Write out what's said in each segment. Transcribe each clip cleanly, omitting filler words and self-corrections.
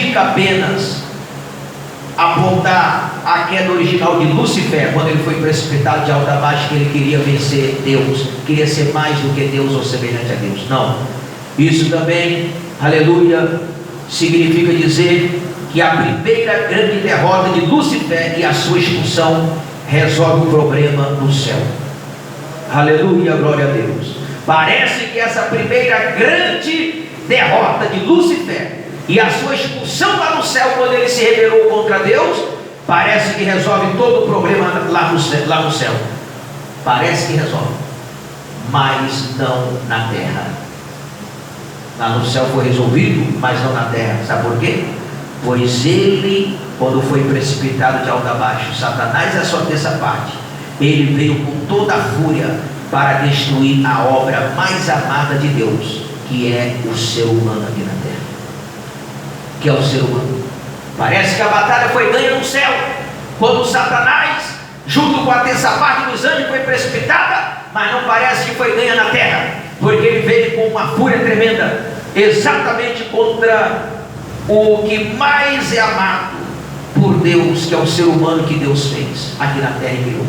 significa apenas apontar a queda original de Lúcifer, quando ele foi precipitado de alto a baixo, que ele queria vencer Deus, queria ser mais do que Deus ou semelhante a Deus. Não, isso também, aleluia, significa dizer que a primeira grande derrota de Lúcifer e a sua expulsão resolve o problema no céu. Aleluia, glória a Deus. Parece que essa primeira grande derrota de Lúcifer e a sua expulsão lá no céu, quando ele se rebelou contra Deus, parece que resolve todo o problema lá no céu. Parece que resolve, mas não na terra. Lá no céu foi resolvido, mas não na terra. Sabe por quê? Pois ele, quando foi precipitado de alto a baixo, Satanás é a sua terça parte, ele veio com toda a fúria para destruir a obra mais amada de Deus, que é o ser humano aqui na terra. Que é o ser humano. Parece que a batalha foi ganha no céu, quando Satanás, junto com a terça parte dos anjos, foi precipitada, mas não parece que foi ganha na terra, porque ele veio com uma fúria tremenda, exatamente contra o que mais é amado por Deus, que é o ser humano que Deus fez aqui na terra e criou.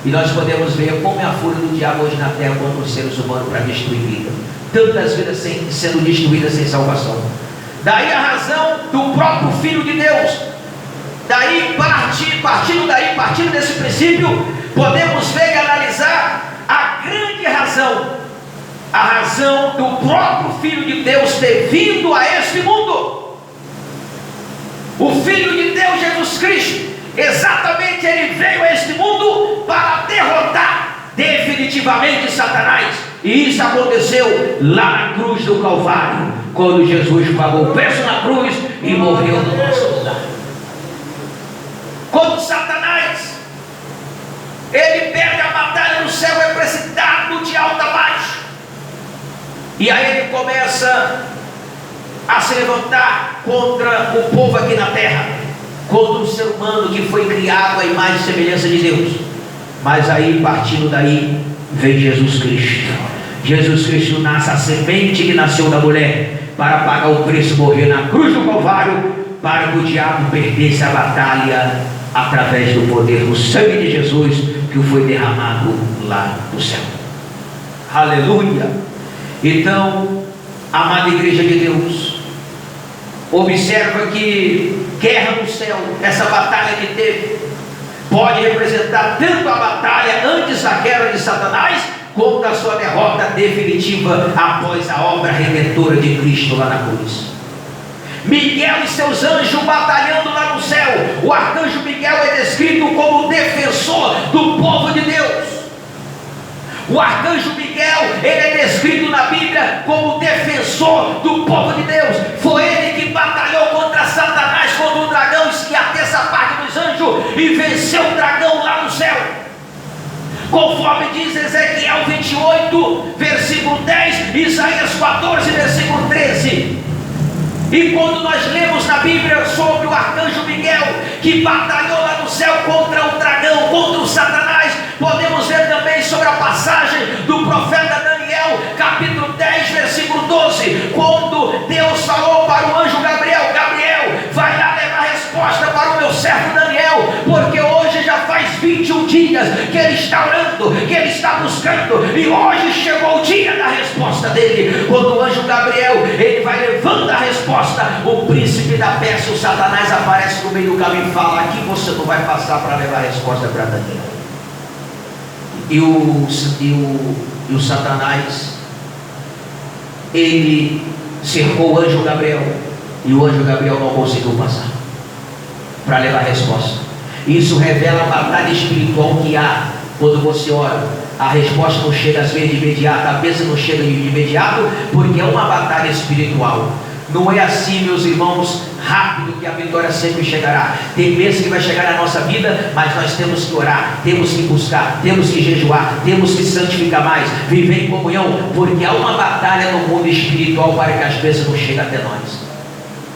E nós podemos ver como é a fúria do diabo hoje na terra contra os seres humanos para destruir vida, tantas vidas sendo destruídas sem salvação. Daí a razão do próprio Filho de Deus. Daí, partindo desse princípio, podemos ver e analisar a grande razão, a razão do próprio Filho de Deus ter vindo a este mundo. O Filho de Deus, Jesus Cristo, exatamente ele veio a este mundo para derrotar definitivamente Satanás. E isso aconteceu lá na cruz do Calvário, quando Jesus pagou o preço na cruz e morreu no nosso lugar. Quando Satanás ele perde a batalha no céu, é precipitado de alto a baixo, e aí ele começa a se levantar contra o povo aqui na terra, contra o ser humano que foi criado à imagem e semelhança de Deus. Mas aí, partindo daí, vem Jesus Cristo. Jesus Cristo nasce, a semente que nasceu da mulher, para pagar o preço, morrer na cruz do Calvário, para que o diabo perdesse a batalha através do poder do sangue de Jesus, que foi derramado lá no céu. Aleluia! Então, amada igreja de Deus, observa que guerra no céu, essa batalha que teve, pode representar tanto a batalha antes da queda de Satanás, como da sua derrota definitiva após a obra redentora de Cristo lá na cruz. Miguel e seus anjos batalhando lá no céu. O arcanjo Miguel é descrito como defensor do povo de Deus. O arcanjo Miguel, ele é descrito na Bíblia como defensor do povo de Deus. Foi ele que batalhou contra Satanás, contra o dragão, e a terça parte dos anjos, e venceu o dragão lá no céu. Conforme diz Ezequiel 28, versículo 10, Isaías 14, versículo 13. E quando nós lemos na Bíblia sobre o arcanjo Miguel, que batalhou lá no céu contra o dragão, contra o Satanás, podemos ver também sobre a passagem do profeta Daniel, capítulo 10, versículo 12, quando Deus falou para o anjo Gabriel: Gabriel, vai lá levar resposta para o meu servo Daniel, porque hoje já faz 21 dias que ele está orando, que ele está buscando, e hoje chegou o dia da resposta dele. Quando o anjo Gabriel, ele vai levando a resposta, o príncipe da Pérsia, o Satanás, aparece no meio do caminho e fala: aqui você não vai passar para levar a resposta para Daniel. E o Satanás, ele cercou o anjo Gabriel, e o anjo Gabriel não conseguiu passar para levar a resposta. Isso revela a batalha espiritual que há quando você ora. A resposta não chega às vezes de imediato, a bênção não chega de imediato, porque é uma batalha espiritual. Não é assim, meus irmãos, rápido que a vitória sempre chegará. Tem vezes que vai chegar na nossa vida, mas nós temos que orar, temos que buscar, temos que jejuar, temos que santificar mais, viver em comunhão, porque há uma batalha no mundo espiritual para que as bênçãos não cheguem até nós.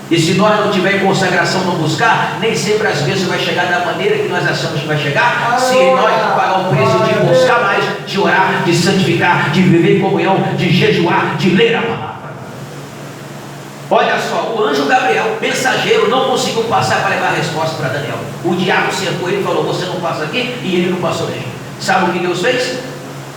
E se nós não tivermos consagração, não buscar, nem sempre as bênçãos vai chegar da maneira que nós achamos que vai chegar, se nós não pagar o preço de buscar mais, de orar, de santificar, de viver em comunhão, de jejuar, de ler a palavra. Olha só, o anjo Gabriel, mensageiro, não conseguiu passar para levar a resposta para Daniel. O diabo cercou ele e falou: você não passa aqui, e ele não passou mesmo. Sabe o que Deus fez?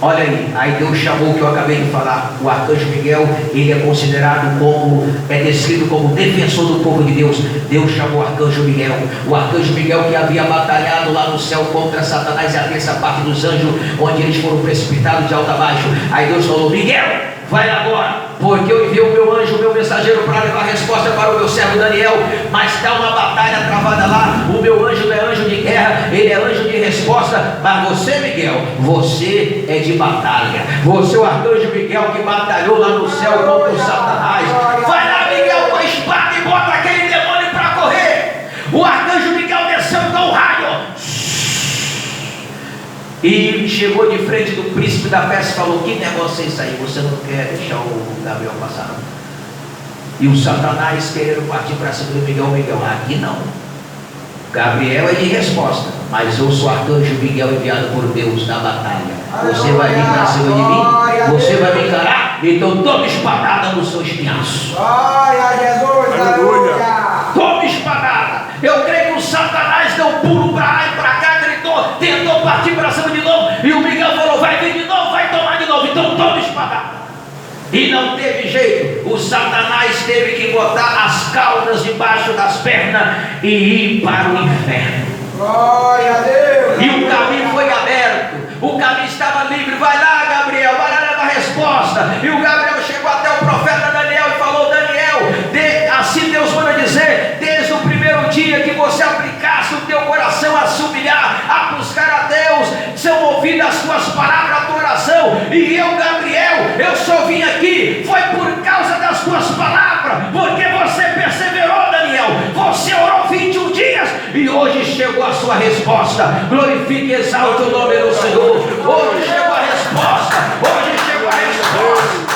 Olha aí Deus chamou o que eu acabei de falar. O arcanjo Miguel, ele é considerado como, é descrito como defensor do povo de Deus. Deus chamou o arcanjo Miguel. O arcanjo Miguel que havia batalhado lá no céu contra Satanás e a terça parte dos anjos, onde eles foram precipitados de alto a baixo. Aí Deus falou: Miguel, vai agora, porque eu enviei o meu anjo, o meu mensageiro, para levar a resposta para o meu servo Daniel. Mas está uma batalha travada lá. O meu anjo não é anjo de guerra, ele é anjo de resposta. Mas você, Miguel, você é de batalha. Você é o arcanjo Miguel que batalhou lá no céu contra o Satanás. Vai lá, Miguel, com a espada e bota aquele demônio para correr. O arcanjo Miguel desceu e deu um raio e chegou de frente do príncipe da Pérsia e falou: que negócio é isso aí? Você não quer deixar o Gabriel passar, não? E o Satanás querendo partir para cima do Miguel. Aqui não. Gabriel é de resposta, mas eu sou arcanjo Miguel enviado por Deus na batalha. Você vai vir para cima de mim? Você vai me encarar? Então tome espadada no seu espinhaço. Tome espadada. Eu creio que o Satanás deu um pulo para lá e para cá, gritou, tentou partir para cima de novo, e o Miguel falou: vai vir de novo, vai tomar de novo. Então tome espadada. E não teve jeito. O Satanás teve que botar as caudas debaixo das pernas e ir para o inferno. Glória a Deus. E o caminho foi aberto. O caminho estava livre. Vai lá, Gabriel, vai lá levar a resposta. E o Gabriel chegou até o profeta Daniel e falou: Daniel, assim Deus manda dizer, desde o primeiro dia que você aplicasse o teu coração a se humilhar, a buscar a Deus, são ouvidas as tuas palavras, a tua oração. E eu, Gabriel, eu só vim aqui, foi por causa das tuas palavras, porque você perseverou, Daniel. Você orou 21 dias e hoje chegou a sua resposta. Glorifique e exalte o nome do Senhor. Hoje chegou a resposta. Hoje chegou a resposta.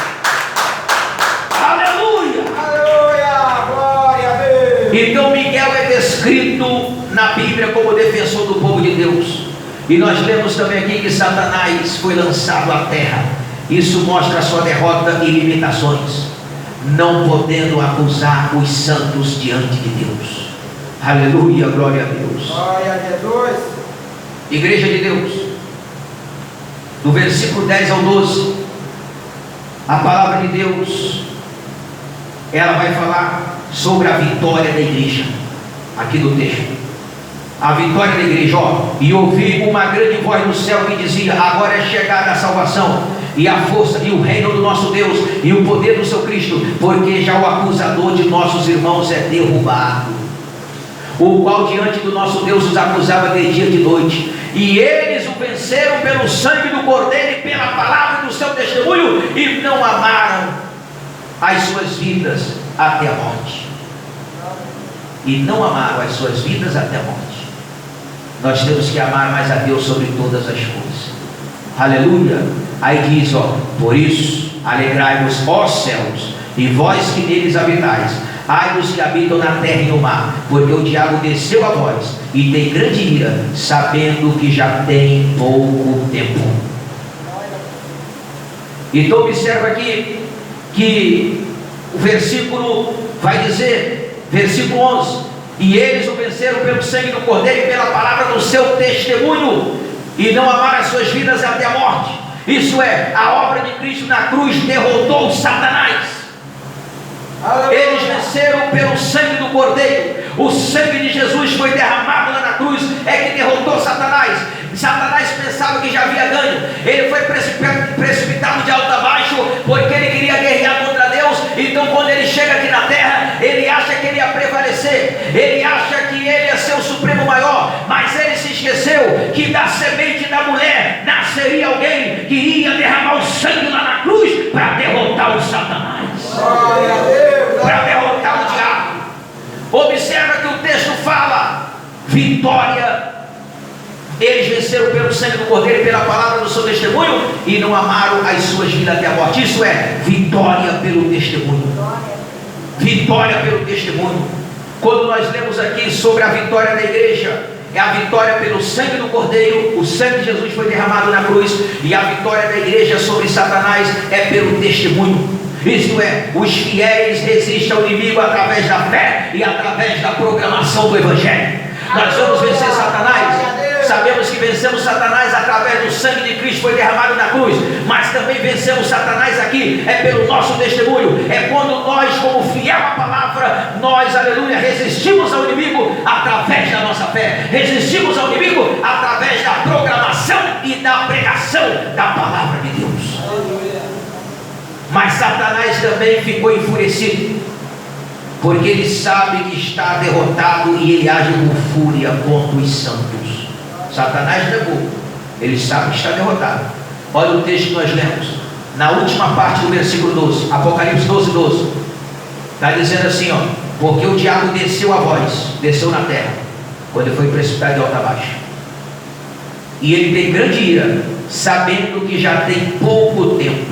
Aleluia. Aleluia. Glória a Deus. Então Miguel é descrito na Bíblia como defensor do povo de Deus. E nós lemos também aqui que Satanás foi lançado à terra. Isso mostra a sua derrota e limitações, não podendo acusar os santos diante de Deus. Aleluia, glória a Deus. Glória a Jesus. Igreja de Deus, do versículo 10 ao 12, a palavra de Deus, ela vai falar sobre a vitória da igreja, aqui no texto. A vitória da igreja, e ouvi uma grande voz no céu que dizia: agora é chegada a salvação, e a força, e o reino do nosso Deus, e o poder do seu Cristo, porque já o acusador de nossos irmãos é derrubado, o qual diante do nosso Deus os acusava de dia e de noite. E eles o venceram pelo sangue do Cordeiro e pela palavra do seu testemunho, e não amaram as suas vidas até a morte. E não amaram as suas vidas até a morte. Nós temos que amar mais a Deus sobre todas as coisas. Aleluia. Aí diz, por isso alegrai-vos, ó céus, e vós que neles habitais, ai dos que habitam na terra e no mar, porque o diabo desceu a vós e tem grande ira, sabendo que já tem pouco tempo. Então observa aqui que o versículo vai dizer, versículo 11: e eles o venceram pelo sangue do Cordeiro e pela palavra do seu testemunho, e não amaram as suas vidas até a morte. Isso é, a obra de Cristo na cruz derrotou Satanás. Eles venceram pelo sangue do Cordeiro. O sangue de Jesus foi derramado lá na cruz, é que derrotou Satanás. Satanás pensava que já havia ganho. Ele foi precipitado de alto a baixo, porque ele queria guerrear contra Deus. Então quando ele chega aqui na terra, ele acha que ele ia prevalecer, ele acha que ele ia ser o supremo maior, mas ele se esqueceu que da semente da mulher nasceria alguém que ia derramar o sangue lá na cruz para derrotar o Satanás, para derrotar o diabo. Observa que o texto fala vitória. Eles venceram pelo sangue do Cordeiro e pela palavra do seu testemunho, e não amaram as suas vidas até a morte. Isso é vitória pelo testemunho. Vitória pelo testemunho. Quando nós lemos aqui sobre a vitória da igreja, é a vitória pelo sangue do Cordeiro. O sangue de Jesus foi derramado na cruz, e a vitória da igreja sobre Satanás é pelo testemunho. Isto é, os fiéis resistem ao inimigo através da fé e através da programação do Evangelho. Nós vamos vencer Satanás. Sabemos que vencemos Satanás através do sangue de Cristo que foi derramado na cruz, mas também vencemos Satanás aqui, é pelo nosso testemunho, é quando nós, como fiel à palavra, nós, aleluia, resistimos ao inimigo através da nossa fé, resistimos ao inimigo através da programação e da pregação da palavra de Deus. Mas Satanás também ficou enfurecido, porque ele sabe que está derrotado e ele age com fúria contra os santos. Satanás negou, ele sabe que está derrotado. Olha o texto que nós lemos, na última parte do versículo 12, Apocalipse 12, 12. Está dizendo assim, ó: porque o diabo desceu a voz, desceu na terra, quando ele foi precipitado de alto a baixo. E ele tem grande ira, sabendo que já tem pouco tempo.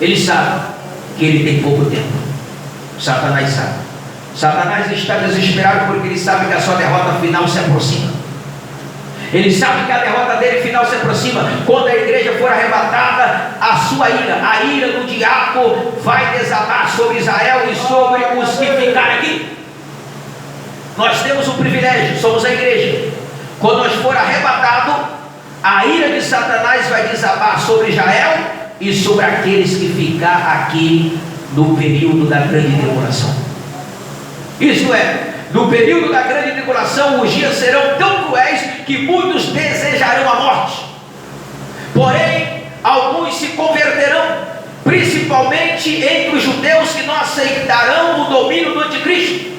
Ele sabe que ele tem pouco tempo. Satanás sabe. Satanás está desesperado porque ele sabe que a sua derrota final se aproxima. Ele sabe que a derrota dele final se aproxima. Quando a igreja for arrebatada, a sua ira, a ira do diabo, vai desabar sobre Israel e sobre os que ficarem aqui. Nós temos um privilégio, somos a igreja. Quando nós for arrebatado, a ira de Satanás vai desabar sobre Israel e sobre aqueles que ficar aqui no período da grande tribulação. Isto é, no período da grande tribulação, os dias serão tão cruéis que muitos desejarão a morte. Porém, alguns se converterão, principalmente entre os judeus que não aceitarão o domínio do anticristo.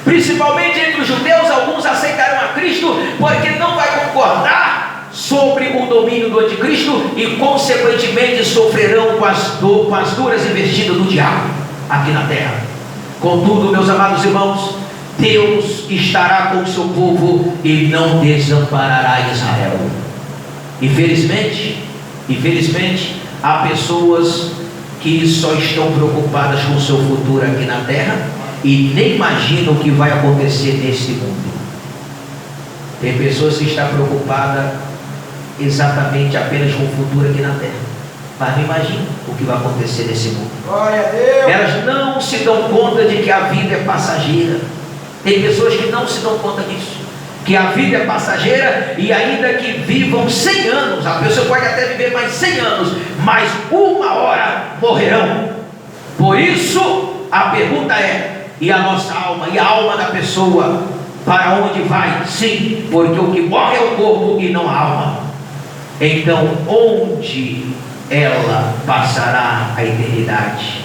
Principalmente entre os judeus, alguns aceitarão a Cristo, porque não vai concordar sobre o domínio do anticristo e consequentemente sofrerão com as duras investidas do diabo aqui na terra. Contudo, meus amados irmãos, Deus estará com o seu povo e não desamparará Israel. Infelizmente, há pessoas que só estão preocupadas com o seu futuro aqui na terra e nem imaginam o que vai acontecer neste mundo. Tem pessoas que estão preocupadas exatamente apenas com o futuro aqui na terra, mas não imaginam o que vai acontecer nesse mundo. Glória a Deus. Elas não se dão conta de que a vida é passageira. Tem pessoas que não se dão conta disso, que a vida é passageira, e ainda que vivam 100 anos, a pessoa pode até viver mais 100 anos, mas uma hora morrerão. Por isso a pergunta é: e a nossa alma, e a alma da pessoa, para onde vai? Sim, porque o que morre é o corpo e não a alma. Então onde ela passará a eternidade?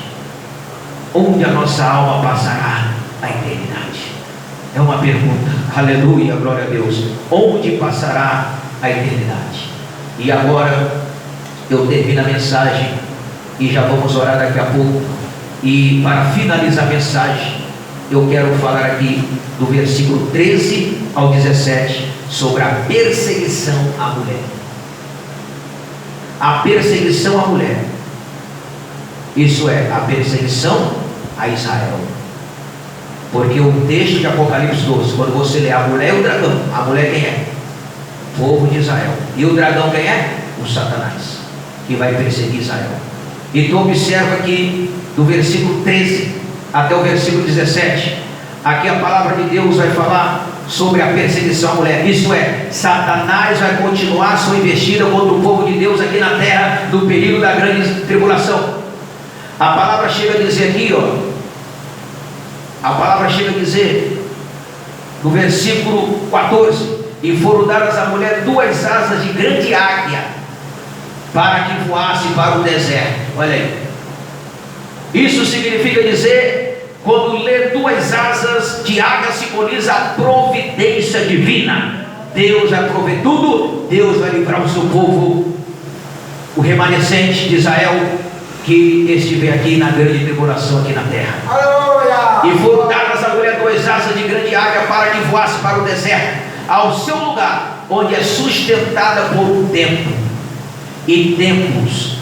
Onde a nossa alma passará a eternidade? É uma pergunta. Aleluia, glória a Deus. Onde passará a eternidade? E agora eu termino a mensagem e já vamos orar daqui a pouco. E para finalizar a mensagem, eu quero falar aqui do versículo 13 ao 17 sobre a perseguição à mulher. A perseguição à mulher, isso é, a perseguição a Israel. Porque o texto de Apocalipse 12, quando você lê a mulher e o dragão, a mulher quem é? O povo de Israel. E o dragão quem é? O Satanás, que vai perseguir Israel. Então observa aqui do versículo 13 até o versículo 17. Aqui a palavra de Deus vai falar sobre a perseguição à mulher. Isso é, Satanás vai continuar sua investida contra o povo de Deus aqui na terra no período da grande tribulação. A palavra chega a dizer aqui, ó. A palavra chega a dizer no versículo 14: e foram dadas à mulher 2 asas de grande águia, para que voasse para o deserto. Olha aí, isso significa dizer, quando lê 2 asas de águia, simboliza a providência divina. Deus vai prover tudo, Deus vai livrar o seu povo, o remanescente de Israel que estiver aqui na grande tribulação aqui na terra. Aleluia. E foram dadas à mulher 2 asas de grande águia, para que voasse para o deserto, ao seu lugar, onde é sustentada por um tempo e tempos,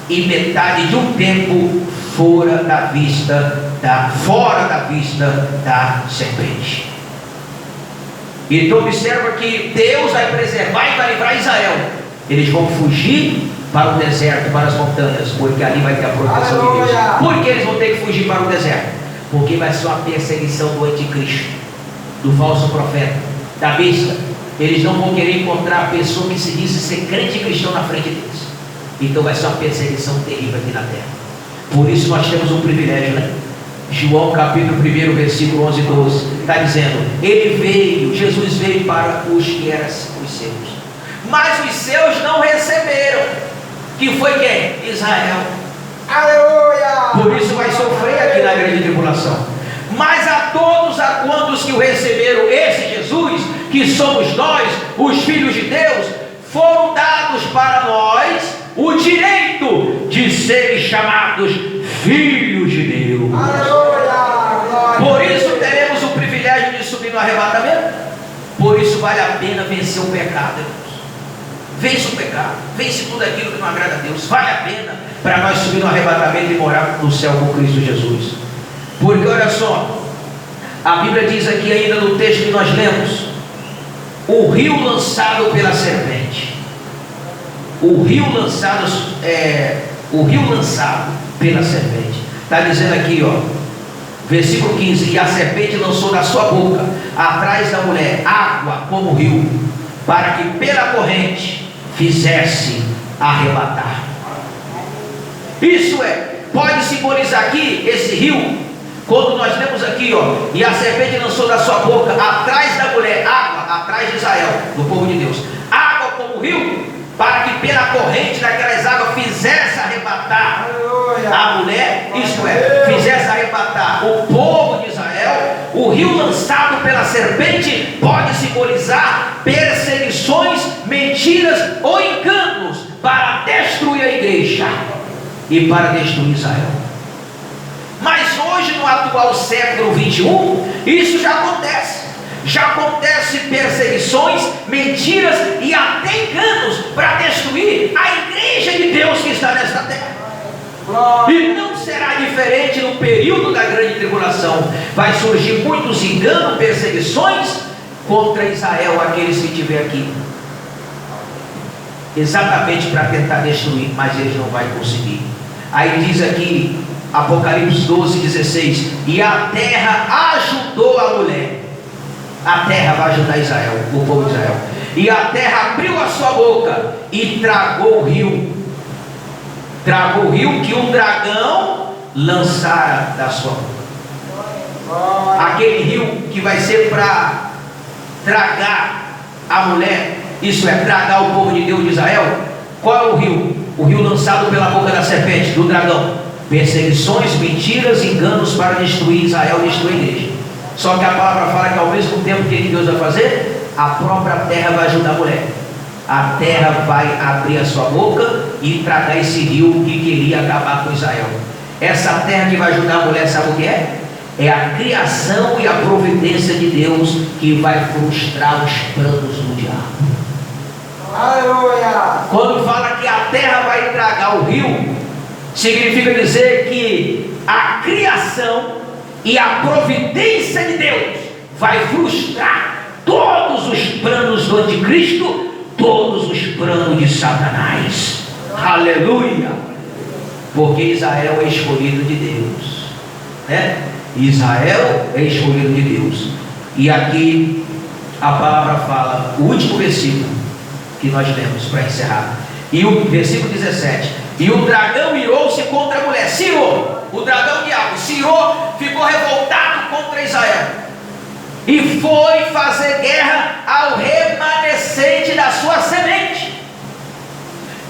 e metade de um tempo fora da vista da serpente. Então observa que Deus vai preservar e vai livrar Israel. Eles vão fugir para o deserto, para as montanhas, porque ali vai ter a proteção de Deus. Por que eles vão ter que fugir para o deserto? Porque vai ser uma perseguição do anticristo, do falso profeta, da besta. Eles não vão querer encontrar a pessoa que se diz ser crente cristão na frente deles. Então vai ser uma perseguição terrível aqui na terra. Por isso nós temos um privilégio, né? João capítulo 1, versículo 11 e 12, está dizendo: Ele veio, Jesus veio para os que eram os seus, mas os seus não receberam. Que foi quem? Israel. Aleluia! Por isso vai sofrer aqui na grande tribulação. Mas a todos a quantos que o receberam, esse Jesus, que somos nós, os filhos de Deus, foram dados para nós o direito de serem chamados filhos de Deus. Aleluia! Por isso teremos o privilégio de subir no arrebatamento. Por isso vale a pena vencer o pecado, irmãos. Vence o pecado, vence tudo aquilo que não agrada a Deus. Vale a pena para nós subir no arrebatamento e morar no céu com Cristo Jesus. Porque olha só, a Bíblia diz aqui ainda no texto que nós lemos: o rio lançado pela serpente. O rio lançado pela serpente. Está dizendo aqui, ó, versículo 15: e a serpente lançou da sua boca, atrás da mulher, água como rio, para que pela corrente fizesse arrebatar. Isso pode simbolizar aqui esse rio. Quando nós lemos aqui, ó, e a serpente lançou da sua boca, atrás da mulher, água, atrás de Israel, do povo de Deus, água como rio, para que pela corrente daquelas águas fizesse arrebatar a mulher, isto fizesse arrebatar o povo de Israel. O rio lançado pela serpente pode simbolizar perseguições, mentiras ou enganos para destruir a igreja e para destruir Israel. Mas hoje, no atual século 21, isso já acontece. Já acontece perseguições, mentiras e até enganos para destruir a igreja de Deus que está nesta terra. E não será diferente no período da grande tribulação. Vai surgir muitos enganos, perseguições contra Israel, aqueles que estiver aqui, exatamente para tentar destruir, mas eles não vão conseguir. Aí diz aqui Apocalipse 12, 16: e a terra ajudou a mulher. A terra vai ajudar Israel, o povo de Israel. E a terra abriu a sua boca e tragou o rio. Tragou o rio que um dragão lançara da sua boca. Aquele rio que vai ser para tragar a mulher, isso é, tragar o povo de Deus de Israel. Qual é o rio? O rio lançado pela boca da serpente, do dragão. Perseguições, mentiras, enganos para destruir Israel, destruir a igreja. Só que a palavra fala que ao mesmo tempo que Deus vai fazer, a própria terra vai ajudar a mulher. A terra vai abrir a sua boca e tragar esse rio que queria acabar com Israel. Essa terra que vai ajudar a mulher, sabe o que é? É a criação e a providência de Deus que vai frustrar os planos do diabo. Aleluia! Quando fala que a terra vai tragar o rio, significa dizer que a criação e a providência de Deus vai frustrar todos os planos do anticristo, todos os planos de Satanás. Aleluia! Porque Israel é escolhido de Deus, né? Israel é escolhido de Deus. E aqui a palavra fala, o último versículo que nós lemos para encerrar, e o versículo 17: e o dragão irou-se contra a mulher. Se irou, o dragão diabo se irou, ficou revoltado contra Israel e foi fazer guerra ao remanescente da sua semente,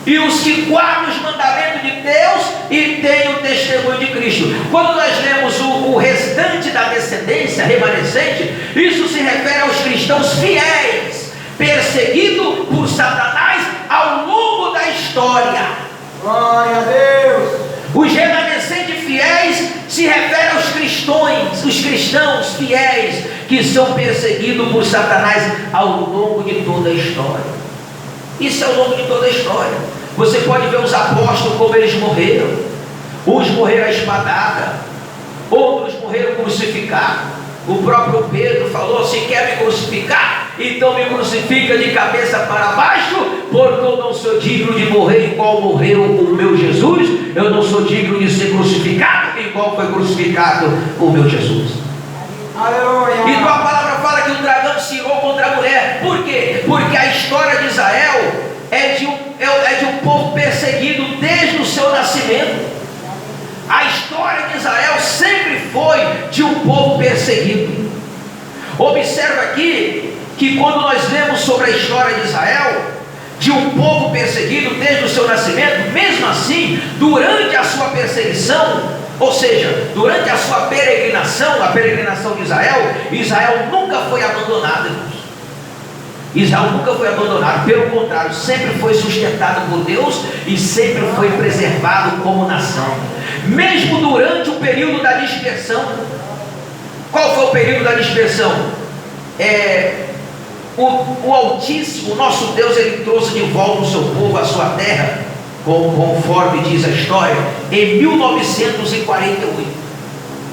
e os que guardam os mandamentos de Deus e têm o testemunho de Cristo. Quando nós lemos o restante da descendência, remanescente, isso se refere aos cristãos fiéis, perseguidos por Satanás ao longo da história. Glória a Deus! Os remanescentes fiéis se refere aos os cristãos fiéis que são perseguidos por Satanás ao longo de toda a história. Isso é ao longo de toda a história. Você pode ver os apóstolos como eles morreram. Uns morreram à espadada, outros morreram crucificados. O próprio Pedro falou: se quer me crucificar, então me crucifica de cabeça para baixo, porque eu não sou digno de morrer igual morreu o meu Jesus, eu não sou digno de ser crucificado igual foi crucificado o meu Jesus. Aleluia. Então a palavra fala que o dragão se irou contra a mulher. Por quê? Porque a história de Israel é de um povo perseguido desde o seu nascimento. A história de Israel sempre foi de um povo perseguido. Observa aqui que quando nós lemos sobre a história de Israel, de um povo perseguido desde o seu nascimento, mesmo assim, durante a sua perseguição, ou seja, durante a sua peregrinação, a peregrinação de Israel, Israel nunca foi abandonado, irmãos. Israel nunca foi abandonado, pelo contrário, sempre foi sustentado por Deus e sempre foi preservado como nação. Mesmo durante o período da dispersão. Qual foi o período da dispersão? O Altíssimo, o nosso Deus, ele trouxe de volta o seu povo, a sua terra, conforme diz a história, em 1948.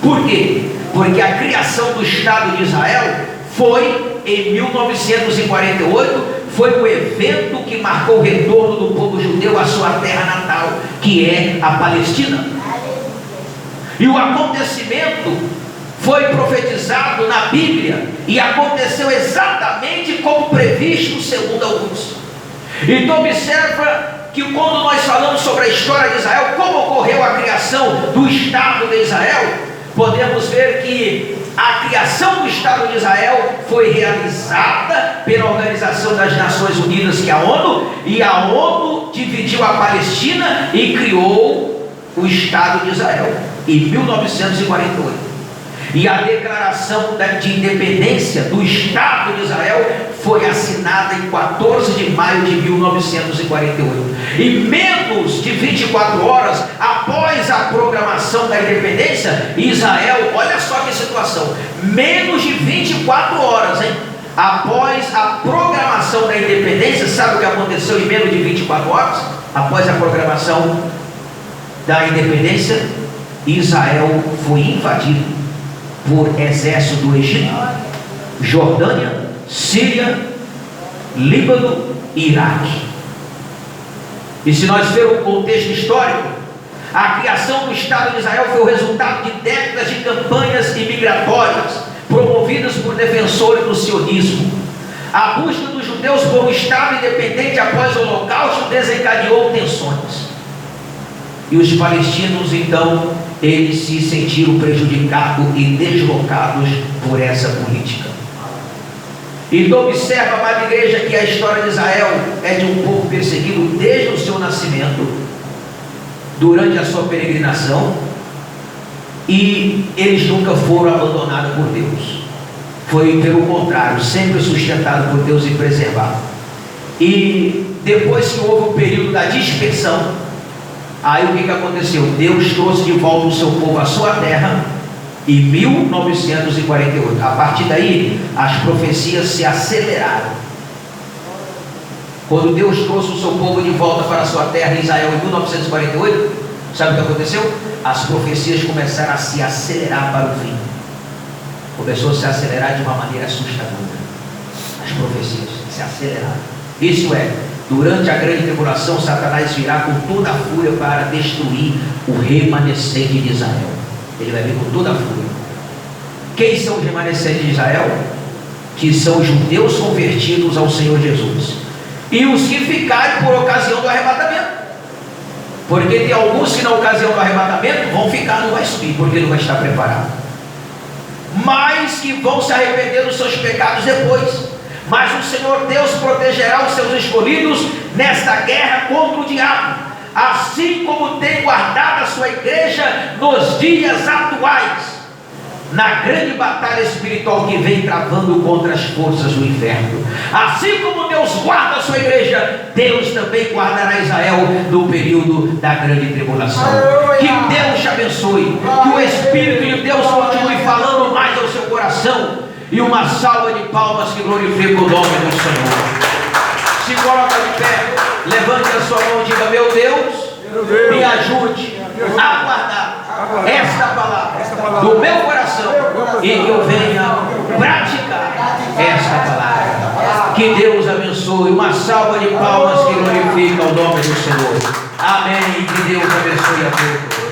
Por quê? Porque a criação do Estado de Israel foi em 1948, foi o evento que marcou o retorno do povo judeu à sua terra natal, que é a Palestina. E o acontecimento foi profetizado na Bíblia e aconteceu exatamente como previsto segundo alguns. Então observa que quando nós falamos sobre a história de Israel, como ocorreu a criação do Estado de Israel, podemos ver que a criação do Estado de Israel foi realizada pela Organização das Nações Unidas, que é a ONU, e a ONU dividiu a Palestina e criou o Estado de Israel em 1948. E a declaração de independência do Estado de Israel foi assinada em 14 de maio de 1948. E menos de 24 horas após a proclamação da independência, Israel, olha só que situação, menos de 24 horas, após a proclamação da independência, sabe o que aconteceu em menos de 24 horas? Após a proclamação da independência, Israel foi invadido por exército do Egito, Jordânia, Síria, Líbano e Iraque. E se nós vermos o contexto histórico, a criação do Estado de Israel foi o resultado de décadas de campanhas imigratórias promovidas por defensores do sionismo. A busca dos judeus por um Estado independente após o Holocausto desencadeou tensões. E os palestinos, então, eles se sentiram prejudicados e deslocados por essa política. Então observa, amada igreja, que a história de Israel é de um povo perseguido desde o seu nascimento, durante a sua peregrinação, e eles nunca foram abandonados por Deus. Foi pelo contrário, sempre sustentado por Deus e preservado. E depois que houve o período da dispersão, aí o que aconteceu? Deus trouxe de volta o seu povo à sua terra em 1948. A partir daí, as profecias se aceleraram. Quando Deus trouxe o seu povo de volta para a sua terra em Israel em 1948, sabe o que aconteceu? As profecias começaram a se acelerar para o fim. Começou a se acelerar de uma maneira assustadora. As profecias se aceleraram. Isso é, durante a grande tribulação, Satanás virá com toda a fúria para destruir o remanescente de Israel. Ele vai vir com toda a fúria. Quem são os remanescentes de Israel? Que são os judeus convertidos ao Senhor Jesus, e os que ficarem por ocasião do arrebatamento. Porque tem alguns que na ocasião do arrebatamento vão ficar, não vai subir, porque não vai estar preparado, mas que vão se arrepender dos seus pecados depois. Mas o Senhor Deus protegerá os seus escolhidos nesta guerra contra o diabo, assim como tem guardado a sua igreja nos dias atuais, na grande batalha espiritual que vem travando contra as forças do inferno. Assim como Deus guarda a sua igreja, Deus também guardará Israel no período da grande tribulação. Que Deus te abençoe, que o Espírito de Deus continue falando mais ao seu coração, e uma salva de palmas que glorifica o nome do Senhor. Se coloca de pé, levante a sua mão e diga: meu Deus, me ajude a guardar esta palavra do meu coração, e que eu venha praticar esta palavra. Que Deus abençoe. Uma salva de palmas que glorifica o nome do Senhor. Amém. Que Deus abençoe a todos.